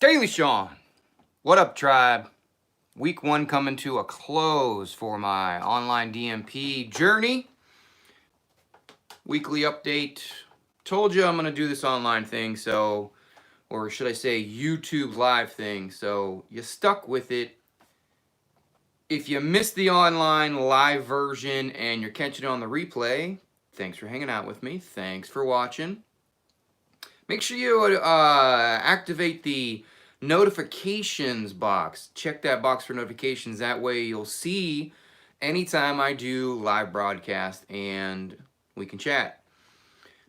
Daily Sean. What up, tribe? Week 1 coming to a close for my online DNP journey. Weekly update. Told you I'm going to do this online thing, or should I say YouTube live thing, so you stuck with it. If you missed the online live version and you're catching it on the replay, thanks for hanging out with me. Thanks for watching. Make sure you activate the notifications box. Check that box for notifications. That way you'll see anytime I do live broadcast and we can chat.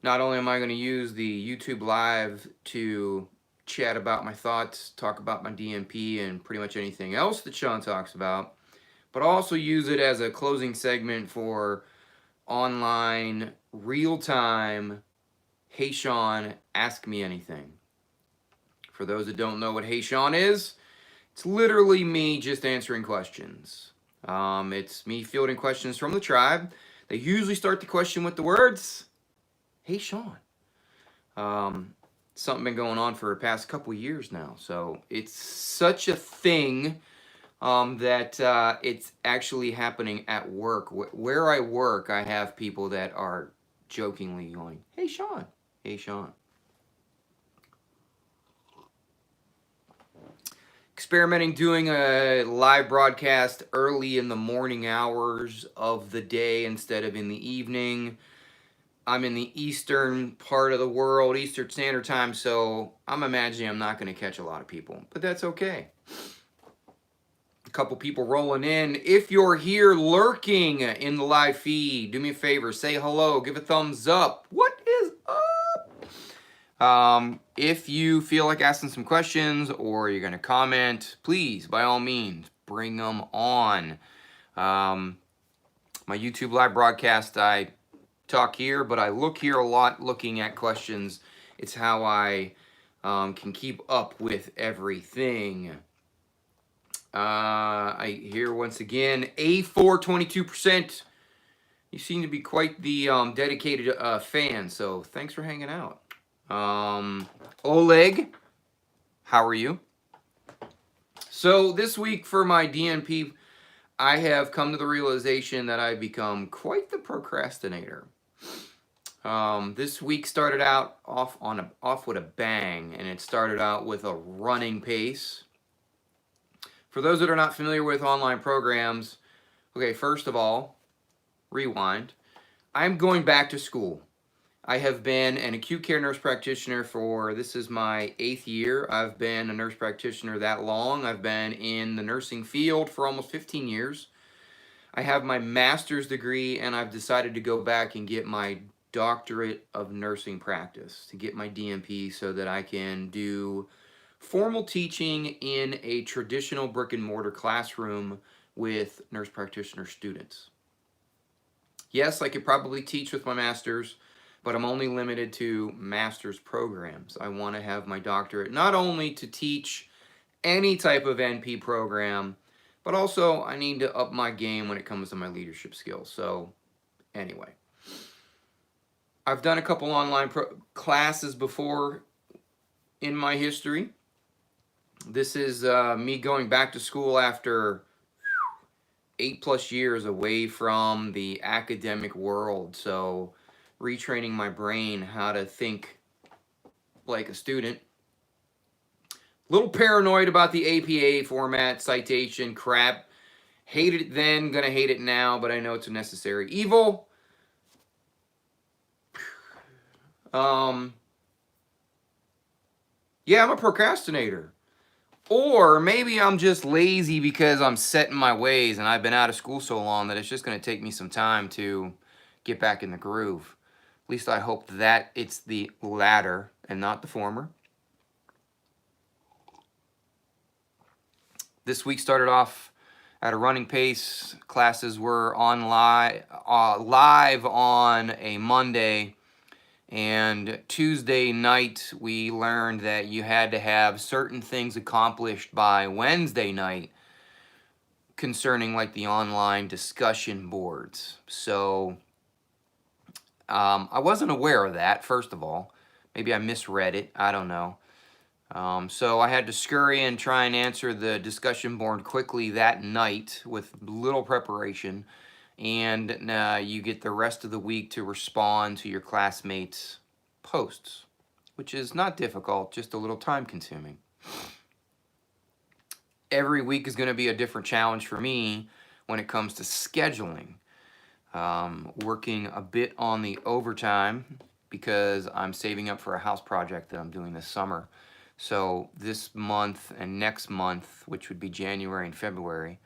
Not only am I going to use the YouTube live to chat about my thoughts, talk about my DNP and pretty much anything else that Sean talks about, but I'll also use it as a closing segment for online real-time Hey Sean, ask me anything. For those that don't know what Hey Sean is, it's literally me just answering questions. It's me fielding questions from the tribe. They usually start the question with the words, Hey Sean. Something been going on for the past couple years now. So it's such a thing that it's actually happening at work. Where I work, I have people that are jokingly going, Hey Sean. Hey Sean. Experimenting doing a live broadcast early in the morning hours of the day instead of in the evening. I'm in the eastern part of the world, Eastern Standard Time, so I'm imagining I'm not going to catch a lot of people, but that's okay. A couple people rolling in. If you're here lurking in the live feed, do me a favor, say hello, give a thumbs up. What is up? If you feel like asking some questions or you're going to comment, please, by all means, bring them on. My YouTube live broadcast, I talk here, but I look here a lot looking at questions. It's how I can keep up with everything. I hear once again, A4 22%. You seem to be quite the dedicated fan, so thanks for hanging out. Oleg, how are you? So this week for my DNP, I have come to the realization that I've become quite the procrastinator. This week started out off with a bang, and it started out with a running pace. For those that are not familiar with online programs, okay, first of all, rewind. I'm going back to school. I have been an acute care nurse practitioner this is my 8th year. I've been a nurse practitioner that long. I've been in the nursing field for almost 15 years. I have my master's degree, and I've decided to go back and get my doctorate of nursing practice, to get my DNP so that I can do formal teaching in a traditional brick and mortar classroom with nurse practitioner students. Yes, I could probably teach with my master's, but I'm only limited to master's programs. I want to have my doctorate not only to teach any type of NP program, but also I need to up my game when it comes to my leadership skills. So anyway, I've done a couple online classes before in my history. This is me going back to school after 8+ years away from the academic world. So retraining my brain how to think like a student. Little paranoid about the APA format, citation, crap. Hated it then, gonna hate it now, but I know it's a necessary evil. Yeah, I'm a procrastinator. Or maybe I'm just lazy because I'm set in my ways and I've been out of school so long that it's just gonna take me some time to get back in the groove. At least I hope that it's the latter and not the former. This week started off at a running pace. Classes were live on a Monday, and Tuesday night we learned that you had to have certain things accomplished by Wednesday night concerning like the online discussion boards. So I wasn't aware of that, first of all. Maybe I misread it. I don't know. So I had to scurry and try and answer the discussion board quickly that night with little preparation. And you get the rest of the week to respond to your classmates' posts, which is not difficult, just a little time consuming. Every week is going to be a different challenge for me when it comes to scheduling. Working a bit on the overtime because I'm saving up for a house project that I'm doing this summer. So this month and next month, which would be January and February,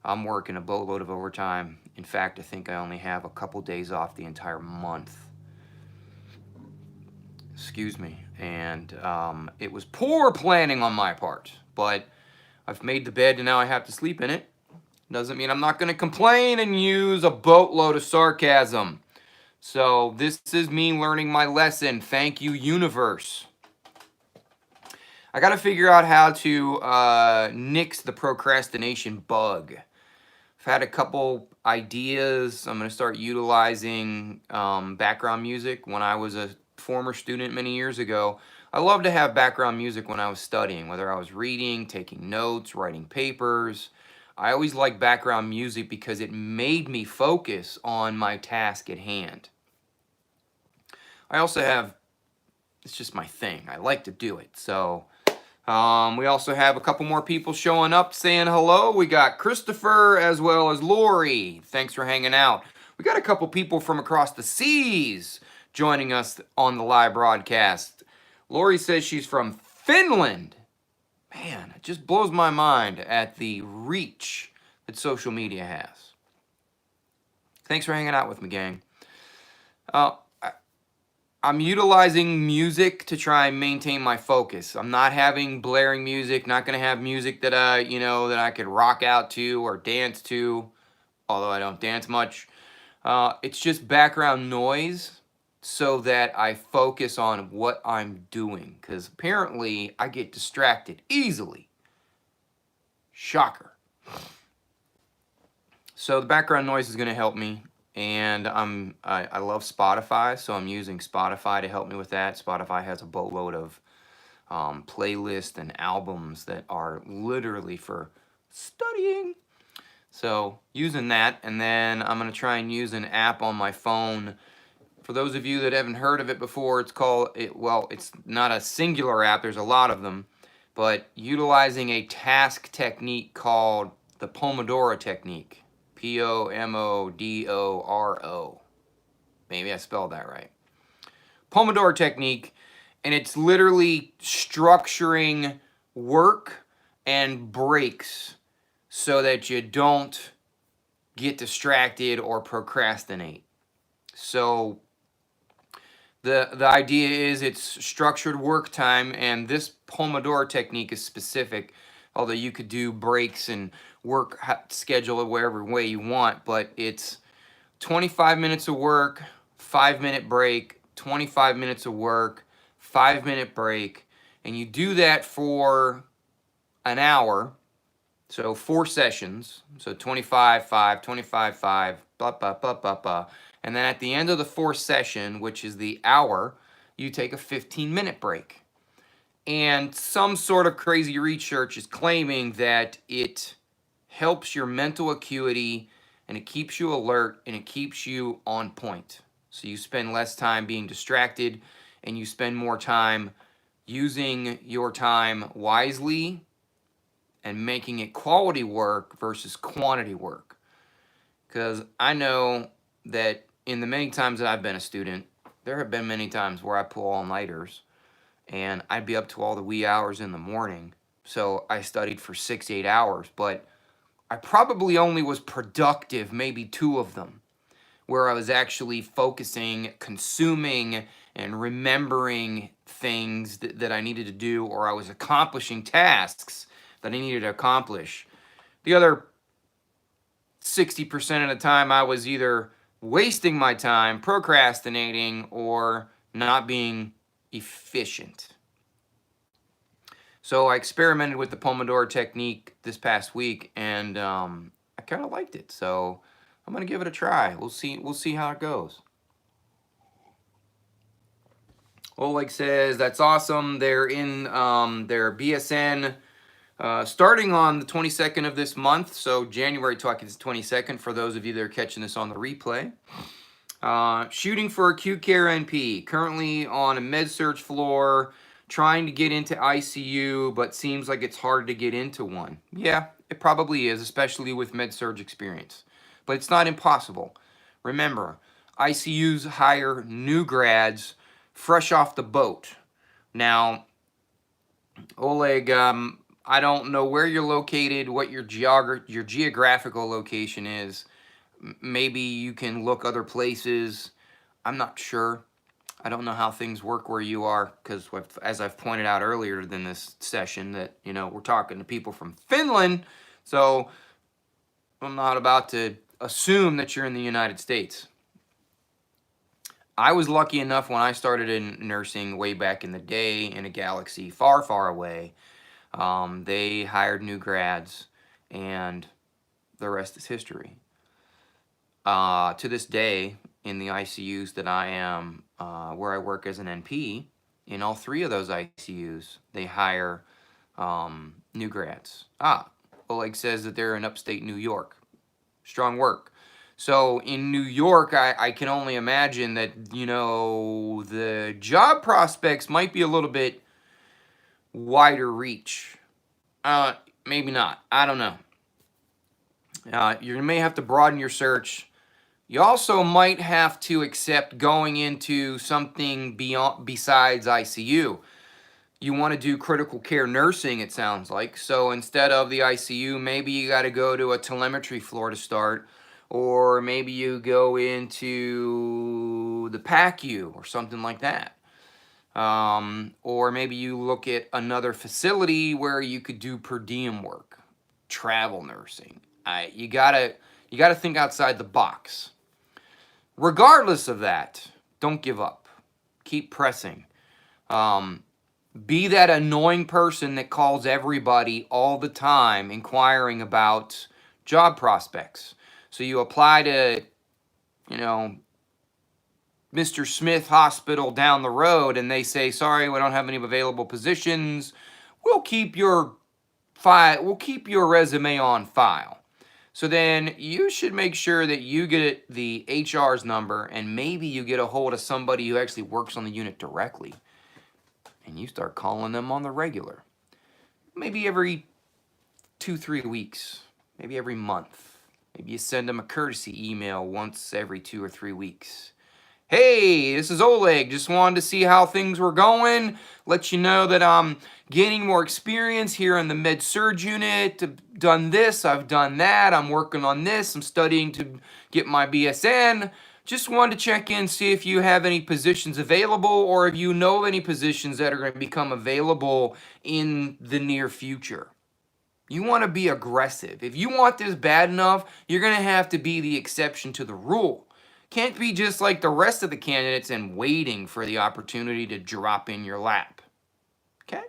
I'm working a boatload of overtime. In fact, I think I only have a couple days off the entire month. Excuse me. And it was poor planning on my part, but I've made the bed and now I have to sleep in it. Doesn't mean I'm not going to complain and use a boatload of sarcasm. So this is me learning my lesson. Thank you, universe. I got to figure out how to nix the procrastination bug. I've had a couple ideas. I'm going to start utilizing background music. When I was a former student many years ago, I loved to have background music when I was studying, whether I was reading, taking notes, writing papers. I always liked background music because it made me focus on my task at hand. I also have, it's just my thing. I like to do it. So we also have a couple more people showing up saying hello. We got Christopher as well as Lori. Thanks for hanging out. We got a couple people from across the seas joining us on the live broadcast. Lori says she's from Finland. Man, it just blows my mind at the reach that social media has. Thanks for hanging out with me, gang. I'm utilizing music to try and maintain my focus. I'm not having blaring music, not going to have music that that I could rock out to or dance to, although I don't dance much. It's just background noise so that I focus on what I'm doing, because apparently I get distracted easily. Shocker. So the background noise is going to help me. And I love Spotify, so I'm using Spotify to help me with that. Spotify has a boatload of playlists and albums that are literally for studying. So using that, and then I'm going to try and use an app on my phone. For those of you that haven't heard of it before, it's not a singular app. There's a lot of them. But utilizing a task technique called the Pomodoro technique. Pomodoro. Maybe I spelled that right. Pomodoro technique, and it's literally structuring work and breaks so that you don't get distracted or procrastinate. So the idea is it's structured work time, and this Pomodoro technique is specific, although you could do breaks and work schedule it wherever way you want, but it's 25 minutes of work, 5-minute break, 25 minutes of work, 5-minute break, and you do that for an hour. So 4 sessions, so 25, 5, 25, 5, blah, blah, blah, blah, blah. And then at the end of the 4th session, which is the hour, you take a 15-minute break. And some sort of crazy research is claiming that it helps your mental acuity, and it keeps you alert, and it keeps you on point. So you spend less time being distracted, and you spend more time using your time wisely and making it quality work versus quantity work. Because I know that in the many times that I've been a student, there have been many times where I pull all-nighters, and I'd be up to all the wee hours in the morning. So I studied for 6-8 hours, but I probably only was productive maybe 2 of them, where I was actually focusing, consuming, and remembering things that I needed to do, or I was accomplishing tasks that I needed to accomplish. The other 60% of the time, I was either wasting my time, procrastinating, or not being efficient. So I experimented with the Pomodoro technique this past week, and I kind of liked it. So I'm gonna give it a try. We'll see how it goes. Oleg says, that's awesome. They're in their BSN starting on the 22nd of this month. So January 22nd for those of you that are catching this on the replay. Shooting for acute care NP. Currently on a med-surg floor. Trying to get into ICU, but seems like it's hard to get into one. Yeah, it probably is, especially with med-surg experience. But it's not impossible. Remember, ICUs hire new grads fresh off the boat. Now, Oleg, I don't know where you're located, what your geographical location is. Maybe you can look other places. I'm not sure. I don't know how things work where you are, because as I've pointed out earlier in this session, that we're talking to people from Finland, so I'm not about to assume that you're in the United States. I was lucky enough when I started in nursing way back in the day in a galaxy far, far away. They hired new grads, and the rest is history. To this day, in the ICUs that I am, where I work as an NP, in all 3 of those ICUs, they hire new grads. Oleg says that they're in upstate New York. Strong work. So in New York, I can only imagine that, the job prospects might be a little bit wider reach. Maybe not. I don't know. You may have to broaden your search. You also might have to accept going into something besides ICU. You want to do critical care nursing, it sounds like. So instead of the ICU, maybe you got to go to a telemetry floor to start. Or maybe you go into the PACU or something like that. Or maybe you look at another facility where you could do per diem work, travel nursing. You gotta think outside the box. Regardless of that, don't give up. Keep pressing. Be that annoying person that calls everybody all the time inquiring about job prospects. So you apply to, Mr. Smith Hospital down the road, and they say, sorry, we don't have any available positions. We'll keep your resume on file. So then you should make sure that you get the HR's number, and maybe you get a hold of somebody who actually works on the unit directly, and you start calling them on the regular. Maybe every 2-3 weeks, maybe every month. Maybe you send them a courtesy email once every 2 or 3 weeks. Hey, this is Oleg. Just wanted to see how things were going. Let you know that I'm gaining more experience here in the med-surg unit. I've done this, I've done that. I'm working on this. I'm studying to get my BSN. Just wanted to check in, see if you have any positions available, or if you know any positions that are going to become available in the near future. You want to be aggressive. If you want this bad enough, you're going to have to be the exception to the rule. Can't be just like the rest of the candidates and waiting for the opportunity to drop in your lap. Okay?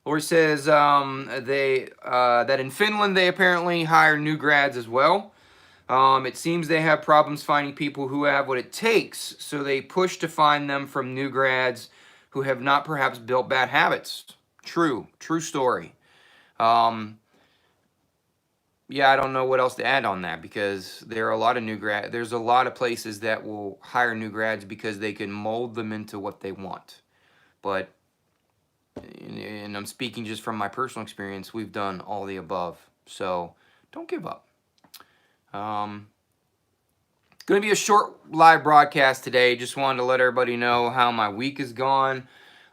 Lori says that in Finland they apparently hire new grads as well. It seems they have problems finding people who have what it takes, so they push to find them from new grads who have not perhaps built bad habits. True story. Yeah, I don't know what else to add on that, because there are a lot of there's a lot of places that will hire new grads because they can mold them into what they want. But, and I'm speaking just from my personal experience, we've done all the above. So don't give up. Going to be a short live broadcast today. Just wanted to let everybody know how my week is gone.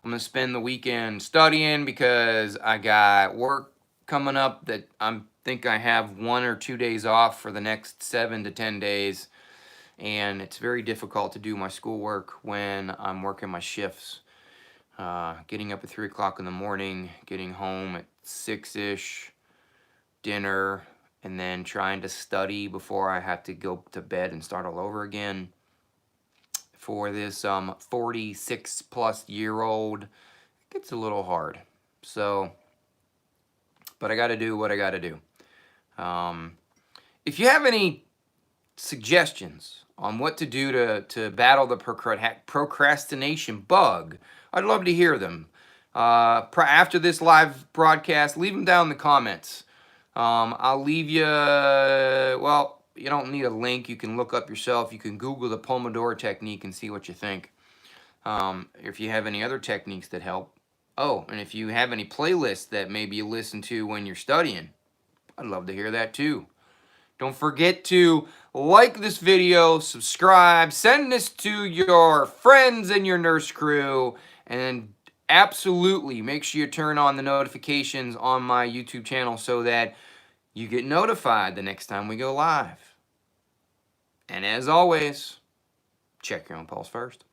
I'm going to spend the weekend studying because I got work coming up that I think I have 1 or 2 days off for the next 7 to 10 days. And it's very difficult to do my schoolwork when I'm working my shifts. Getting up at 3 o'clock in the morning, getting home at 6-ish, dinner, and then trying to study before I have to go to bed and start all over again. For this 46-plus-year-old, it gets a little hard. So, but I got to do what I got to do. If you have any suggestions on what to do to battle the procrastination bug, I'd love to hear them. After this live broadcast, leave them down in the comments. I'll leave you, well, you don't need a link. You can look up yourself. You can Google the Pomodoro technique and see what you think. If you have any other techniques that help. Oh, and if you have any playlists that maybe you listen to when you're studying, I'd love to hear that too. Don't forget to like this video, subscribe, send this to your friends and your nurse crew, and absolutely make sure you turn on the notifications on my YouTube channel so that you get notified the next time we go live. And as always, check your own pulse first.